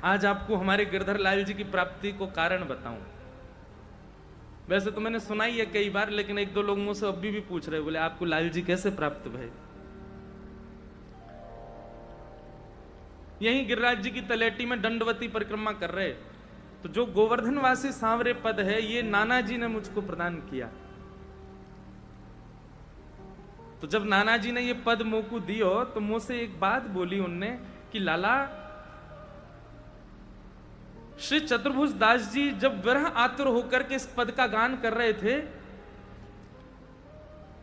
आज आपको हमारे गिरधर लाल जी की प्राप्ति को कारण बताऊं। वैसे तो मैंने सुना ही है कई बार, लेकिन एक दो लोग मुझसे अभी भी पूछ रहे, बोले आपको लाल जी कैसे प्राप्त भय। यही गिरिराज जी की तलेटी में दंडवती परिक्रमा कर रहे, तो जो गोवर्धनवासी सांवरे पद है ये नाना जी ने मुझको प्रदान किया। तो जब नाना जी ने ये पद मोकू दियो तो मुझसे एक बात बोली उनने कि लाला, श्री चतुर्भुज दास जी जब विरह आतुर होकर के इस पद का गान कर रहे थे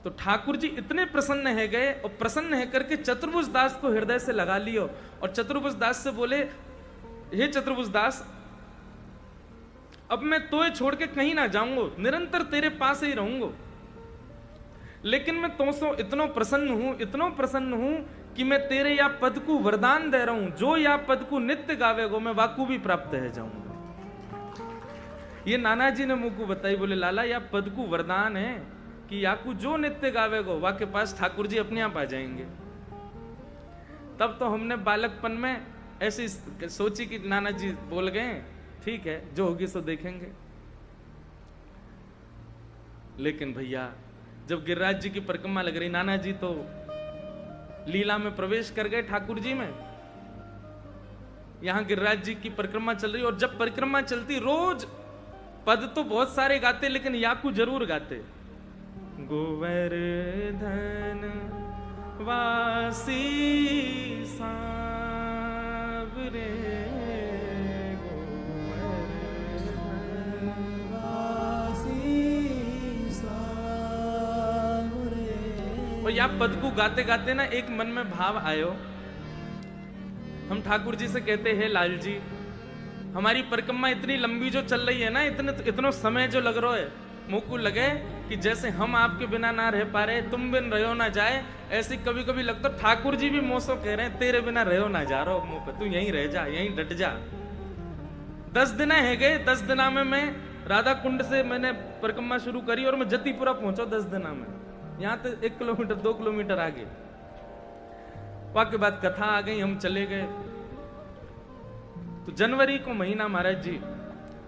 तो ठाकुर जी इतने प्रसन्न है गए और प्रसन्न है करके चतुर्भुज दास को हृदय से लगा लियो और चतुर्भुज दास से बोले, हे चतुर्भुज दास, अब मैं तोए छोड़ के कहीं ना जाऊंगा, निरंतर तेरे पास ही रहूंगा, लेकिन मैं तुमसे इतना प्रसन्न हूं कि मैं तेरे या पद को वरदान दे रहा हूं, जो या पद को नित्य गावेगो मैं वाकू भी प्राप्त है जाऊंगा। ये नाना जी ने मुझको बताई, बोले लाला या पद को वरदान है कि याकू जो नित्य गावेगो वा के पास ठाकुर जी अपने आप आ जाएंगे। तब तो हमने बालकपन में ऐसी सोची कि नाना जी बोल गए, ठीक है जो होगी सो देखेंगे। लेकिन भैया जब गिरिराज जी की परिक्रमा लग रही, नाना जी तो लीला में प्रवेश कर गए ठाकुर जी में, यहां गिरिराज जी की परिक्रमा चल रही, और जब परिक्रमा चलती रोज पद तो बहुत सारे गाते लेकिन याकू जरूर गाते, गोवर्धन वासी सांवरे, और या पद को गाते गाते ना एक मन में भाव आयो, हम ठाकुर जी से कहते हैं लाल जी हमारी परिक्रमा इतनी लंबी जो चल रही है ना, इतना समय जो लग रहा है, मुझको लगे कि जैसे हम आपके बिना ना रह पा रहे, तुम बिन रहो ना जाए, ऐसी कभी कभी लगता ठाकुर जी भी मोसो कह रहे हैं तेरे बिना रहो ना जा रहा मुंह पे, तू यहीं रह जा, यहीं डट जा। 10 दिन है गए, 10 दिना में मैं राधा कुंड से मैंने परिक्रमा शुरू करी और मैं जतीपुरा पहुंचा 10 दिना में, यहां तो 1 किलोमीटर 2 किलोमीटर आगे। वाक्य बाद कथा आ गई, हम चले गए। तो जनवरी को महीना महाराज जी,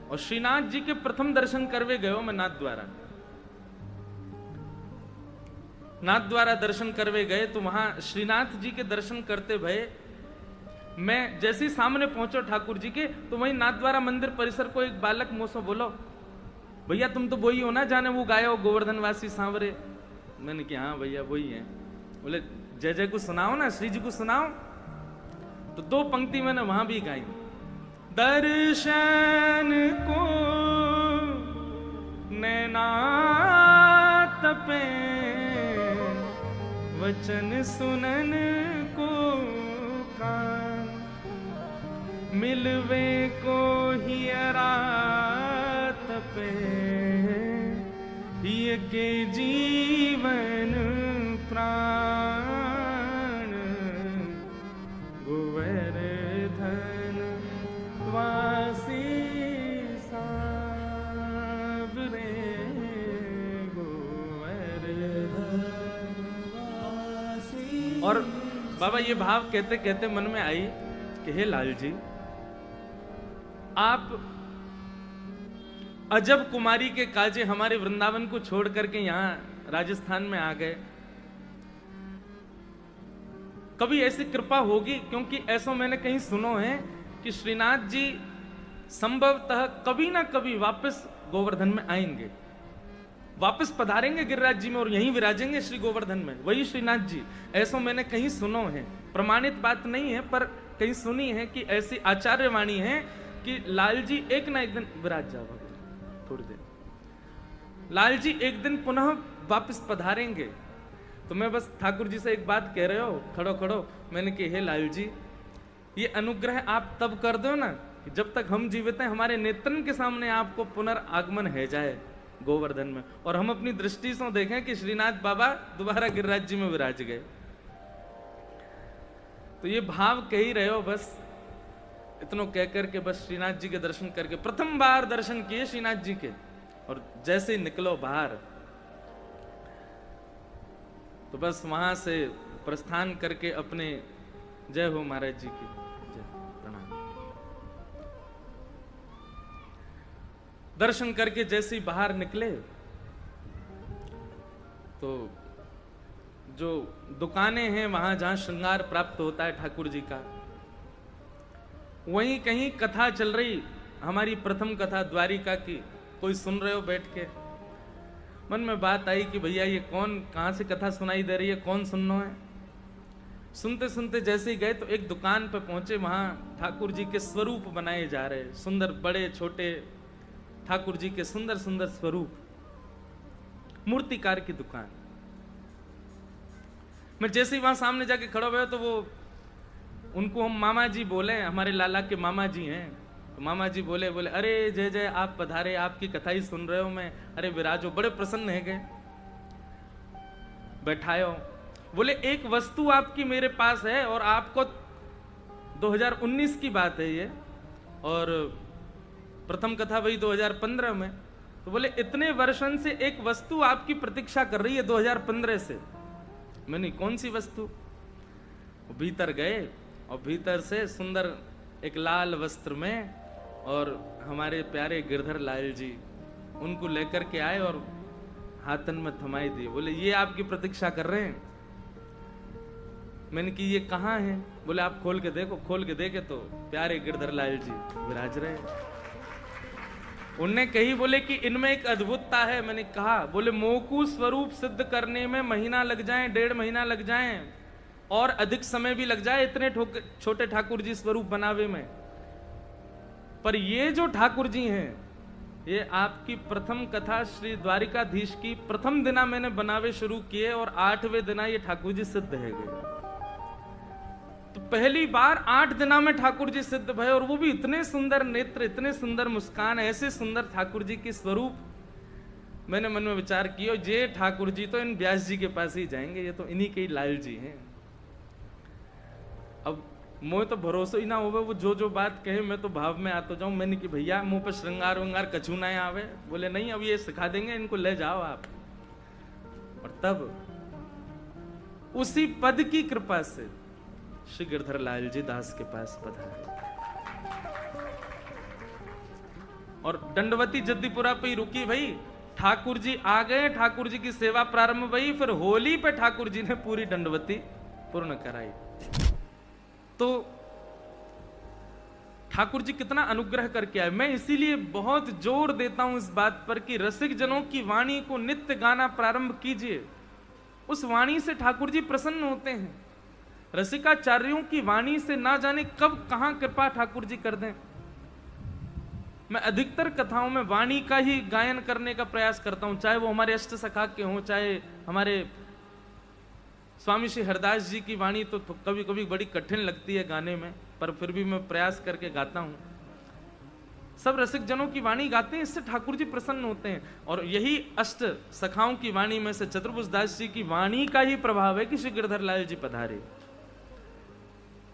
और श्रीनाथ जी के प्रथम दर्शन करवे गयो मैं नाथ द्वारा दर्शन करवे गए। तो वहां श्रीनाथ जी के दर्शन करते भये मैं जैसे ही सामने पहुंचो ठाकुर जी के, तो वहीं नाथ द्वारा मंदिर परिसर को एक बालक मुझसे बोलो, भैया तुम तो वही हो ना जाने वो गायो गोवर्धनवासी सांवरे। मैंने कहा हाँ भैया वही है। बोले जय जय को सुनाओ ना, श्री जी को सुनाओ। तो 2 पंक्ति मैंने वहां भी गाई, दर्शन को नैना तपे, वचन सुनन को कान, मिलवे को हियरा तपे, ये के जीवन प्राण, गोवर्धन वासी सांवरे, गोवर्धन वासी। और बाबा ये भाव कहते कहते मन में आई कि हे लाल जी, आप अजब कुमारी के काजे हमारे वृंदावन को छोड़ करके यहां राजस्थान में आ गए, कभी ऐसी कृपा होगी? क्योंकि ऐसा मैंने कहीं सुनो है कि श्रीनाथ जी संभवतः कभी ना कभी वापस गोवर्धन में आएंगे, वापस पधारेंगे गिरिराज जी में और यहीं विराजेंगे श्री गोवर्धन में, वही श्रीनाथ जी। ऐसा मैंने कहीं सुनो है, प्रमाणित बात नहीं है पर कहीं सुनी है कि ऐसी आचार्यवाणी है कि लाल जी एक ना एक दिन विराज जाओगे, थोड़ी देर लाल जी एक दिन पुनः वापस पधारेंगे। तो मैं बस ठाकुर जी से एक बात कह रहे हो, खड़ो खड़ो, मैंने कही हे लाल जी, ये अनुग्रह आप तब कर दो ना जब तक हम जीवित हैं, हमारे नेत्रन के सामने आपको पुनर्आगमन है जाए गोवर्धन में, और हम अपनी दृष्टि से देखें कि श्रीनाथ बाबा दोबारा गिरिराज जी में विराज गए। तो ये भाव कह ही रहे हो, बस इतना कह करके बस श्रीनाथ जी के दर्शन करके प्रथम बार दर्शन किए श्रीनाथ जी के, और जैसे ही निकलो बाहर तो बस वहां से प्रस्थान करके अपने, जय हो महाराज जी की जय, प्रणाम। दर्शन करके जैसे ही बाहर निकले तो जो दुकानें हैं वहां जहां श्रृंगार प्राप्त होता है ठाकुर जी का, वहीं कहीं कथा चल रही, हमारी प्रथम कथा द्वारिका की, कोई सुन रहे हो बैठ के। मन में बात आई कि भैया ये कौन, कहां से कथा सुनाई दे रही है, कौन सुनना है। सुनते सुनते जैसे ही गए तो एक दुकान पर पहुंचे, वहां ठाकुर जी के स्वरूप बनाए जा रहे, सुंदर बड़े छोटे ठाकुर जी के सुंदर सुंदर स्वरूप, मूर्तिकार की दुकान। मैं जैसे ही वहां सामने जाके खड़ा हुआ तो वो, उनको हम मामा जी बोले, हमारे लाला के मामा जी हैं, तो मामा जी बोले अरे जय जय, आप पधारे, आपकी कथा ही सुन रहे हो मैं, अरे विराजो, बड़े प्रसन्न है गए, बैठायो। बोले एक वस्तु आपकी मेरे पास है, और आपको 2019 की बात है ये, और प्रथम कथा वही 2015 में, तो बोले इतने वर्षन से एक वस्तु आपकी प्रतीक्षा कर रही है 2015 से। मैंने कौन सी वस्तु? भीतर गए और भीतर से सुंदर एक लाल वस्त्र में, और हमारे प्यारे गिरधर लाल जी उनको लेकर के आए और हाथन में थमाई दी। बोले ये आपकी प्रतीक्षा कर रहे हैं। मैंने कि ये कहाँ है? बोले आप खोल के देखो। खोल के देखे तो प्यारे गिरधर लाल जी विराज रहे। उनने कही बोले कि इनमें एक अद्भुतता है। मैंने कहा, बोले मोकू स्वरूप सिद्ध करने में महीना लग जाए, 1.5 महीना लग जाए, और अधिक समय भी लग जाए इतने छोटे ठाकुर जी स्वरूप बनावे में, पर ये जो ठाकुर जी हैं, ये आपकी प्रथम कथा श्री द्वारिकाधीश की प्रथम दिना मैंने बनावे शुरू किए, और 8वें दिना ये ठाकुर जी सिद्ध है गए। तो पहली बार 8 दिना में ठाकुर जी सिद्ध भय, और वो भी इतने सुंदर नेत्र, इतने सुंदर मुस्कान, ऐसे सुंदर ठाकुर जी की स्वरूप। मैंने मन में विचार किया, ये ठाकुर जी तो इन व्यास जी के पास ही जाएंगे, ये तो इन्हीं के ही लाल जी हैं। अब मुझे तो भरोसा ही ना होवे, वो जो बात कहे मैं तो भाव में आता जाऊं। मैंने कि भैया मुंह पे श्रृंगार वंगार कछू ना आवे। बोले नहीं, अब ये सिखा देंगे, इनको ले जाओ आप। और तब उसी पद की कृपा से श्री गिरधर लाल जी दास के पास पधारे, और दंडवती जद्दीपुरा पे ही रुकी। भाई ठाकुर जी आ गए, ठाकुर जी की सेवा प्रारंभ हुई, फिर होली पे ठाकुर जी ने पूरी दंडवती पूर्ण कराई। तो ठाकुर जी कितना अनुग्रह करके आए। मैं इसीलिए बहुत जोर देता हूं इस बात पर कि रसिक जनों की वाणी को नित्य गाना प्रारंभ कीजिए, उस वाणी से ठाकुर जी प्रसन्न होते हैं। रसिकाचार्यों की वाणी से ना जाने कब कहां कृपा ठाकुर जी कर दें। मैं अधिकतर कथाओं में वाणी का ही गायन करने का प्रयास करता हूं, चाहे वो हमारे अष्ट सखा के हों, चाहे हमारे स्वामी श्री हरदास जी की वाणी तो कभी कभी बड़ी कठिन लगती है गाने में, पर फिर भी मैं प्रयास करके गाता हूं। सब रसिक जनों की वाणी गाते हैं, इससे ठाकुर जी प्रसन्न होते हैं। और यही अष्ट सखाओं की वाणी में से चतुर्भुज दास जी की वाणी का ही प्रभाव है कि श्री गिरधर लाल जी पधारे।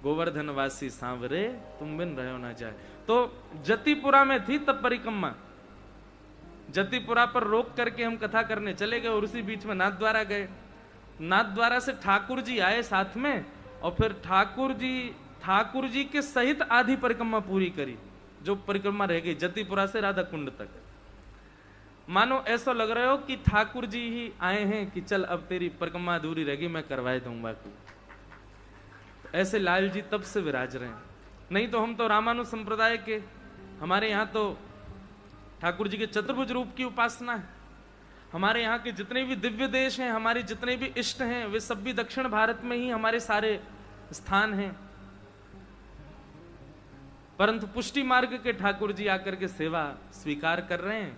गोवर्धन वासी सांवरे तुम बिन रहो ना जाए। तो जतिपुरा में थी तब परिक्रमा, जतिपुरा पर रोक करके हम कथा करने चले गए, और उसी बीच में नाथद्वारा गए। नाथद्वारा से ठाकुर जी आए साथ में, और फिर ठाकुर जी के सहित आधी परिक्रमा पूरी करी, जो परिक्रमा रह गई जतिपुरा से राधा कुंड तक। मानो ऐसा लग रहा हो कि ठाकुर जी ही आए हैं कि चल अब तेरी परिक्रमा अधूरी रहेगी, मैं करवाए दूंगा तू। ऐसे लाल जी तब से विराज रहे हैं। नहीं तो हम तो रामानु संप्रदाय के, हमारे यहाँ तो ठाकुर जी के चतुर्भुज रूप की उपासना है। हमारे यहाँ के जितने भी दिव्य देश हैं, हमारे जितने भी इष्ट हैं, वे सब भी दक्षिण भारत में ही हमारे सारे स्थान हैं। परंतु पुष्टि मार्ग के ठाकुर जी आकर के सेवा स्वीकार कर रहे हैं,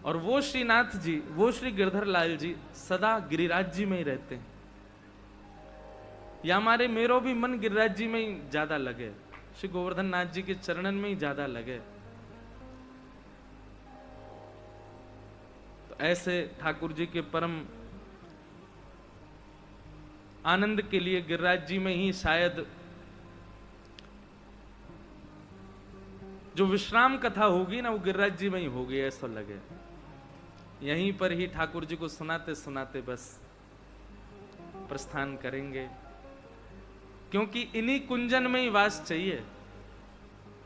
और वो श्रीनाथ जी, वो श्री गिरधर लाल जी सदा गिरिराज जी में ही रहते हैं। या हमारे मेरो भी मन गिरिराज जी में ही ज्यादा लगे, श्री गोवर्धन नाथ जी के चरणन में ही ज्यादा लगे। तो ऐसे ठाकुर जी के परम आनंद के लिए गिरिराज जी में ही शायद जो विश्राम कथा होगी ना, वो गिरिराज जी में ही होगी, ऐसा लगे। यहीं पर ही ठाकुर जी को सुनाते सुनाते बस प्रस्थान करेंगे, क्योंकि इन्हीं कुंजन में ही वास चाहिए।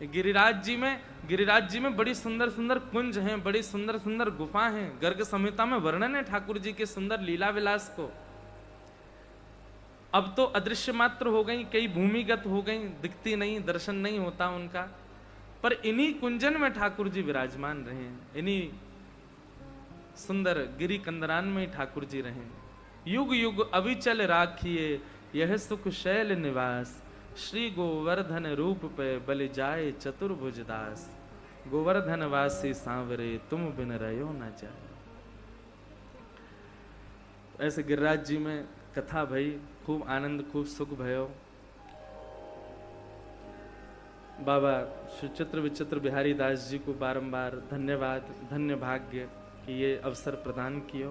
गिरिराज जी में बड़ी सुंदर सुंदर कुंज हैं, बड़ी सुंदर सुंदर गुफा हैं। गर्ग संहिता में वर्णन है ठाकुर जी के सुंदर लीला विलास को। अब तो अदृश्य मात्र हो गई, कई भूमिगत हो गई, दिखती नहीं, दर्शन नहीं होता उनका, पर इन्हीं कुंजन में ठाकुर जी विराजमान रहे हैं, इन्हीं सुंदर गिरी कंदरान में ठाकुर जी रहे। युग युग अविचल राखिए यह सुख शैल निवास, श्री गोवर्धन रूप पे बलि जाए चतुर्भुज दास, गोवर्धन वासी सांवरे तुम बिन रहो न जाए। ऐसे गिरिराज जी में कथा भई, खूब आनंद, खूब सुख भयो। बाबा श्री चित्र विचित्र बिहारी दास जी को बारंबार धन्यवाद, धन्य भाग्य कि ये अवसर प्रदान कियो।